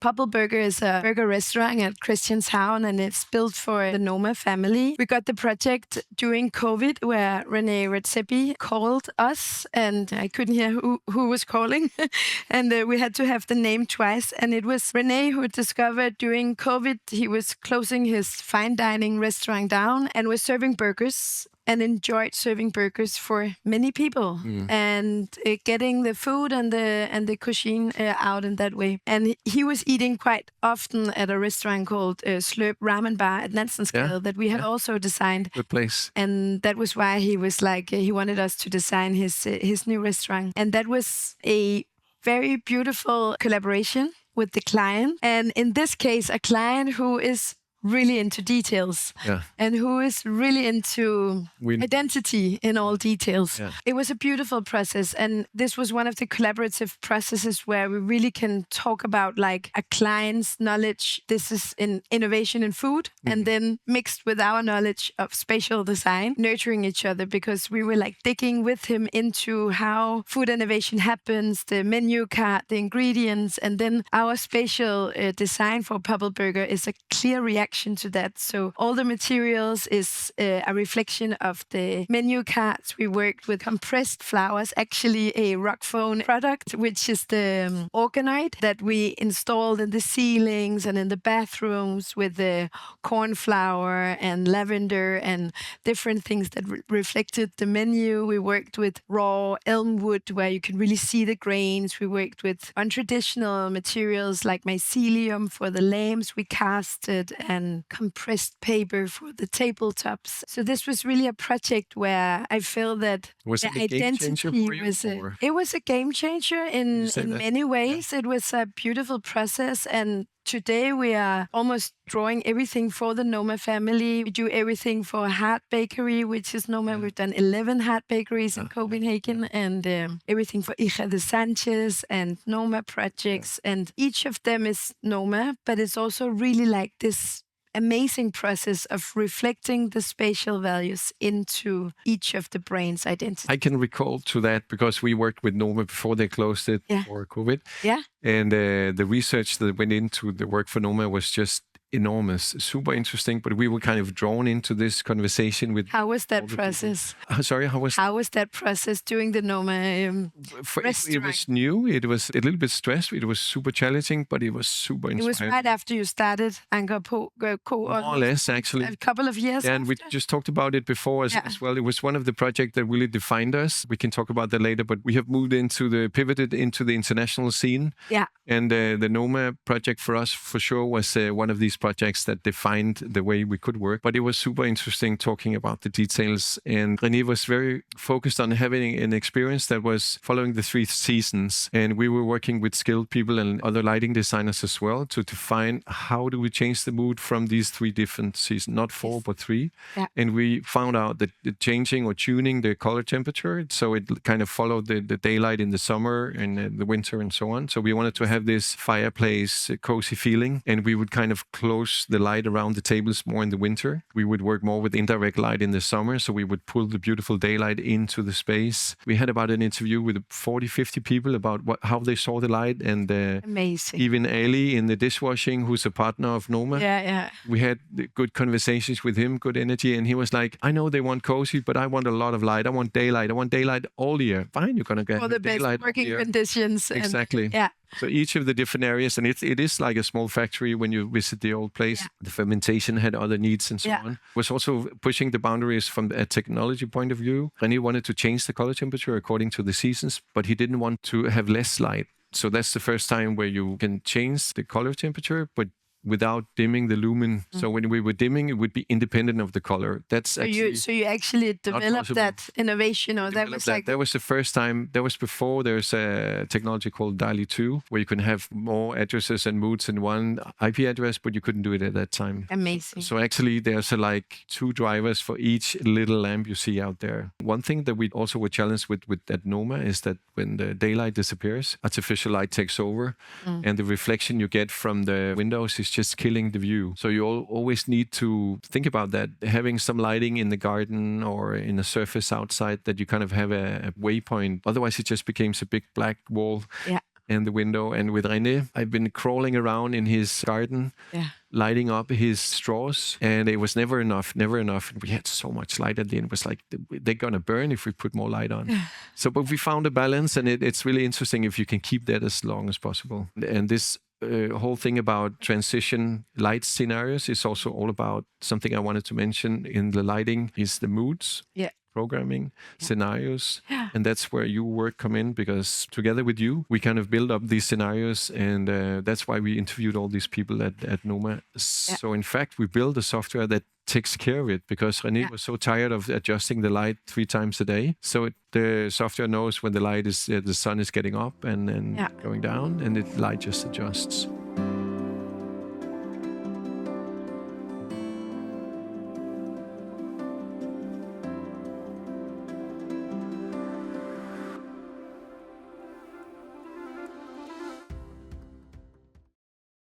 POPL Burger is a burger restaurant at Christianshavn, and it's built for the Noma family. We got the project during COVID, where René Redzepi called us, and I couldn't hear who was calling. And we had to have the name twice. And it was René who discovered during COVID, he was closing his fine dining restaurant down and was serving burgers, and enjoyed serving burgers for many people and getting the food and the cuisine out in that way. And he was eating quite often at a restaurant called Slurp Ramen Bar at Nansensgade that we had also designed. Good place. And that was why he was like, he wanted us to design his new restaurant. And that was a very beautiful collaboration with the client. And in this case, a client who is really into details and who is really into identity in all details. Yeah. It was a beautiful process, and this was one of the collaborative processes where we really can talk about like a client's knowledge. This is in innovation in food, and then mixed with our knowledge of spatial design, nurturing each other, because we were like digging with him into how food innovation happens, the menu card, the ingredients, and then our spatial design for POPL Burger is a clear reaction to that. So all the materials is a reflection of the menu cards. We worked with compressed flours, actually a Rockfon product, which is the organoid that we installed in the ceilings and in the bathrooms with the corn flour and lavender and different things that reflected the menu. We worked with raw elm wood where you can really see the grains. We worked with untraditional materials like mycelium for the lamps we casted and compressed paper for the tabletops. So this was really a project where I feel that was the it a game changer for you, it was a game changer in many ways. It was a beautiful process, and today we are almost drawing everything for the Noma family. We do everything for Hard Bakery, which is Noma. We've done 11 Hard Bakeries in Copenhagen, and everything for Hija de Sanchez and Noma projects. And each of them is Noma, but it's also really like this amazing process of reflecting the spatial values into each of the brand's identity. I can recall to that because we worked with Noma before they closed it for COVID. Yeah. And the research that went into the work for Noma was just enormous, super interesting, but we were kind of drawn into this conversation with... How was that process? Sorry, how was that process doing the Noma restaurant? It was new, it was a little bit stressed, it was super challenging, but it was super inspiring. It was right after you started Anker Co. More or less, actually. A couple of years and after. we just talked about it before as well. It was one of the projects that really defined us. We can talk about that later, but we have pivoted into the international scene. Yeah. And the Noma project for us, for sure, was one of these projects that defined the way we could work. But it was super interesting talking about the details. And René was very focused on having an experience that was following the 3 seasons. And we were working with skilled people and other lighting designers as well to define how do we change the mood from these 3 different seasons, not 4, but 3. Yeah. And we found out that changing or tuning the color temperature, so it kind of followed the daylight in the summer and the winter and so on. So we wanted to have this fireplace cozy feeling, and we would kind of close the light around the tables more in the winter. We would work more with indirect light in the summer, so we would pull the beautiful daylight into the space. We had about an interview with 40, 50 people about how they saw the light, and amazing. Even Ali in the dishwashing, who's a partner of Noma. Yeah. We had good conversations with him, good energy, and he was like, I know they want cozy, but I want a lot of light. I want daylight. I want daylight all year. Fine, you're going to get all the best working conditions. Exactly. Yeah. So each of the different areas, and it is like a small factory when you visit the old place. Yeah. The fermentation had other needs and so on. Was also pushing the boundaries from a technology point of view. René wanted to change the color temperature according to the seasons, but he didn't want to have less light. So that's the first time where you can change the color temperature, but without dimming the lumen. So when we were dimming, it would be independent of the color. That's actually so you actually developed that innovation, or that was like... That was the first time. That was before there's a technology called DALI 2, where you can have more addresses and moods in one IP address, but you couldn't do it at that time. Amazing. So actually there's like 2 drivers for each little lamp you see out there. One thing that we also were challenged with at Noma is that when the daylight disappears, artificial light takes over, and the reflection you get from the windows is just killing the view. So you always need to think about that, having some lighting in the garden or in a surface outside that you kind of have a waypoint. Otherwise, it just becomes a big black wall. Yeah. and the window. And with René, I've been crawling around in his garden, lighting up his straws, and it was never enough. And we had so much light at the end. It was like, they're going to burn if we put more light on. So, but we found a balance, and it's really interesting if you can keep that as long as possible. And this whole thing about transition light scenarios is also all about something I wanted to mention in the lighting is the moods. Programming, scenarios, and that's where your work come in, because together with you, we kind of build up these scenarios, and that's why we interviewed all these people at Noma. So in fact, we build a software that takes care of it, because René was so tired of adjusting the light 3 times a day. So the software knows when the light is, the sun is getting up and going down, and the light just adjusts.